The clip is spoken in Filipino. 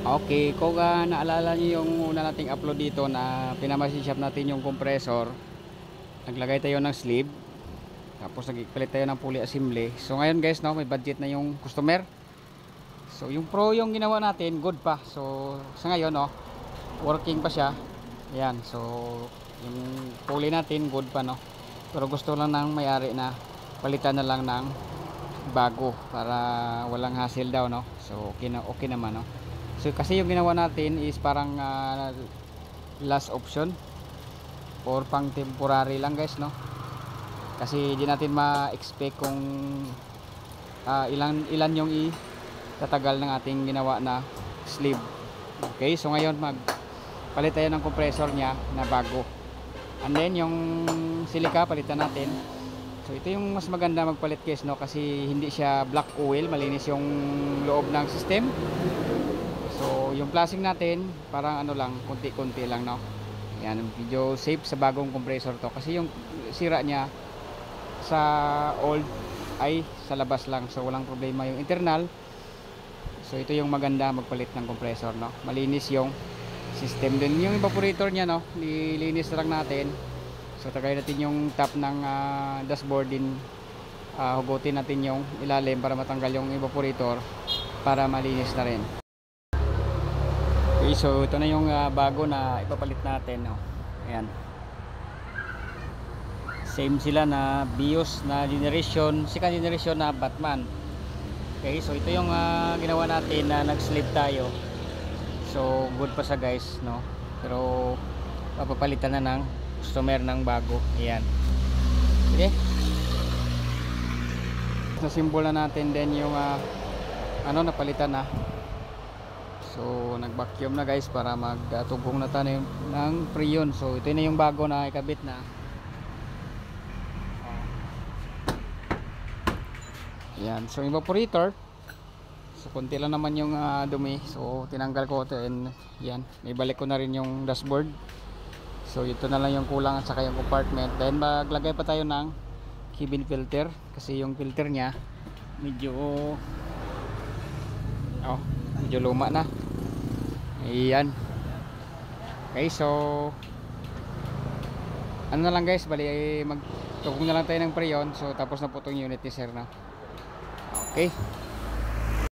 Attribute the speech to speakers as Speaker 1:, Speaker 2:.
Speaker 1: Okay, kung naalala niyo yung una nating upload dito na pinamachine shop natin yung compressor, naglagay tayo ng sleeve, tapos nagpalit tayo ng pulley assembly. So ngayon guys, no, may budget na yung customer. So yung pro yung ginawa natin, good pa. So sa ngayon, no, working pa siya. Ayan, so yung pulley natin good pa, no. Pero gusto lang ng may-ari na palitan na lang ng bago para walang hassle daw, no. So okay naman, no. So kasi yung ginawa natin is parang last option or pang temporary lang guys, no. Kasi di natin ma-expect kung ilan yung tatagal ng ating ginawa na sleeve. Okay, so ngayon magpalit tayo ng compressor niya na bago. And then yung silica palitan natin. So ito yung mas maganda magpalit guys, no, kasi hindi siya black oil, malinis yung loob ng system. So yung flashing natin parang ano lang, konti-konti lang, no. Yan, video safe sa bagong compressor to kasi yung sira niya sa old ay sa labas lang, so walang problema yung internal. So ito yung maganda magpalit ng compressor, no. Malinis yung system din. Yung evaporator niya, no, nilinis lang natin. So tagay natin yung top ng dashboard din, hugutin natin yung ilalim para matanggal yung evaporator para malinis na rin. Okay, so ito na yung bago na ipapalit natin, no. Ayan, same sila na BIOS na generation, second generation na Batman. Okay, so ito yung ginawa natin na nag-sleeve tayo. So good pa sa guys, no. Pero papapalitan na ng customer ng bago. Ayan, okay, nasimbol na natin din yung napalitan na. So nag-vacuum na guys para magtugong na tayo ng freon. So ito na yung bago na ikabit na. Yan, so evaporator. So konti lang naman yung dumi. So tinanggal ko ito and yan, ibalik ko na rin yung dashboard. So ito na lang yung kulang at saka yung compartment. Then maglagay pa tayo ng cabin filter kasi yung filter niya medyo luma na. Ayan. Okay, so ano na lang guys, bali magtugong na lang tayo ng freon. So tapos na po itong unit ni sir na. Okay.